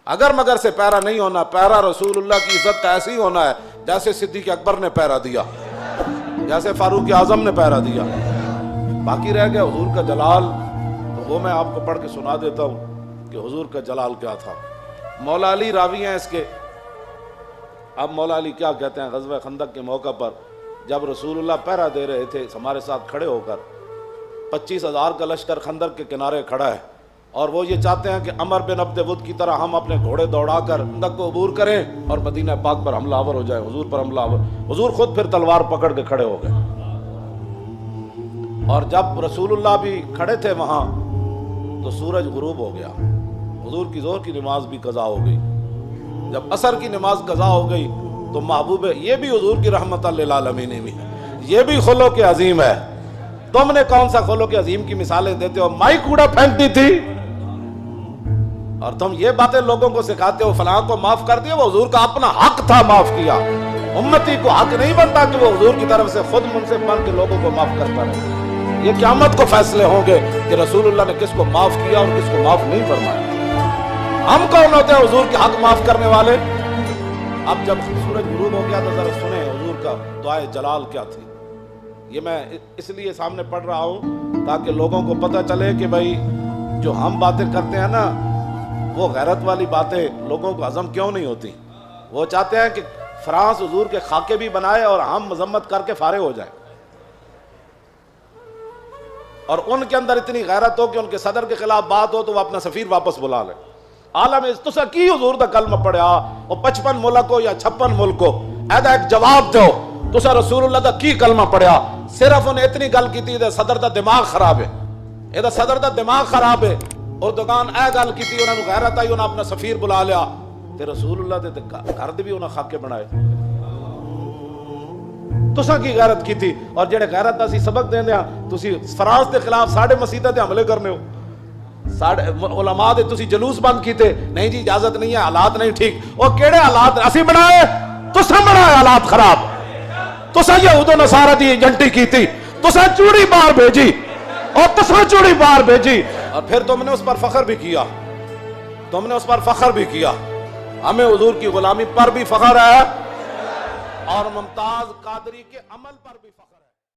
اگر مگر سے پیرا نہیں ہونا، پیرا رسول اللہ کی عزت کا ایسے ہی ہونا ہے جیسے صدیق اکبر نے پیرا دیا، جیسے فاروق اعظم نے پیرا دیا۔ باقی رہ گیا حضور کا جلال، تو وہ میں آپ کو پڑھ کے سنا دیتا ہوں کہ حضور کا جلال کیا تھا۔ مولا علی راوی ہیں اس کے۔ اب مولا علی کیا کہتے ہیں، غزوہ خندق کے موقع پر جب رسول اللہ پہرا دے رہے تھے ہمارے ساتھ کھڑے ہو کر، 25,000 کا لشکر خندق کے کنارے کھڑا ہے، اور وہ یہ چاہتے ہیں کہ عمر بن عبد ود کی طرح ہم اپنے گھوڑے دوڑا کر خندق کو عبور کریں اور مدینہ پاک پر حملہ آور ہو جائے، حضور پر حملہ آور۔ حضور خود پھر تلوار پکڑ کے کھڑے ہو گئے، اور جب رسول اللہ بھی کھڑے تھے وہاں تو سورج غروب ہو گیا، حضور کی ظہر کی نماز بھی قضا ہو گئی۔ جب عصر کی نماز قضا ہو گئی تو محبوب، یہ بھی حضور کی رحمت للعالمین بھی ہے، یہ بھی خلق عظیم ہے۔ تم نے کون سا خلق عظیم کی مثالیں دیتے ہو؟ مائی کوڑا پھینکتی تھی، اور تم یہ باتیں لوگوں کو سکھاتے ہو فلاں کو معاف کر دیا، وہ حضور کا اپنا حق تھا معاف کیا۔ امتی کو حق نہیں بنتا کہ وہ حضور کی طرف سے خود منصف بن کے لوگوں کو معاف کرتا رہے۔ یہ قیامت کو فیصلے ہوں گے کہ رسول اللہ نے کس کو معاف کیا اور کس کو معاف نہیں فرمایا۔ ہم کون ہوتے ہیں حضور کے حق معاف کرنے والے؟ اب جب سورج غروب ہو گیا تو ذرا سنیں حضور کا دعائے جلال کیا تھی۔ یہ میں اس لیے سامنے پڑھ رہا ہوں تاکہ لوگوں کو پتہ چلے کہ بھائی جو ہم باتیں کرتے ہیں نا، وہ غیرت والی باتیں لوگوں کو ہضم کیوں نہیں ہوتی۔ وہ چاہتے ہیں کہ فرانس حضور کے خاکے بھی بنائے اور ہم مذمت کر کے فارغ ہو جائیں، اور ان کے اندر اتنی غیرت ہو کہ ان کے صدر کے خلاف بات ہو تو وہ اپنا سفیر واپس بلا لے۔ عالم تسا کی حضور دا کلمہ پڑھیا، وہ 55 ملک ہو یا 56 ملک ہو، ایدا ایک جواب دو، تسا رسول اللہ دا کی کلمہ پڑھیا؟ صرف انہیں اتنی گل کی تھی کہ صدر دا دماغ خراب ہے، یہ صدر دا دماغ خراب ہے، اردگان اے گل کی تھی، انہوں نے غیرت آئی، انہوں نے اپنا سفیر بلا لیا، تے رسول اللہ دے گھر دے بھی انہوں نے خاکے بنائے۔ تسا کی غیرت کی تھی؟ اور جڑے غیرت اسی سبق دیندے ہاں، تسی فرانس دے خلاف ساڑھے مسیطے تے حملے کرنے ہو، ساڑھے علماء دے تسی جلوس بند کیتے، نہیں جی اجازت نہیں ہے، حالات نہیں ٹھیک۔ وہ کیڑے حالات اسی بنائے؟ تسا بنائے حالات خراب، تسا یہود و نصارہ دی ایجنٹی کی تھی، تسا چوڑی باہر بھیجی، اور تسا چوڑی باہر بھیجی، اور پھر تم نے اس پر فخر بھی کیا، تم نے اس پر فخر بھی کیا۔ ہمیں حضور کی غلامی پر بھی فخر ہے اور ممتاز قادری کے عمل پر بھی فخر ہے۔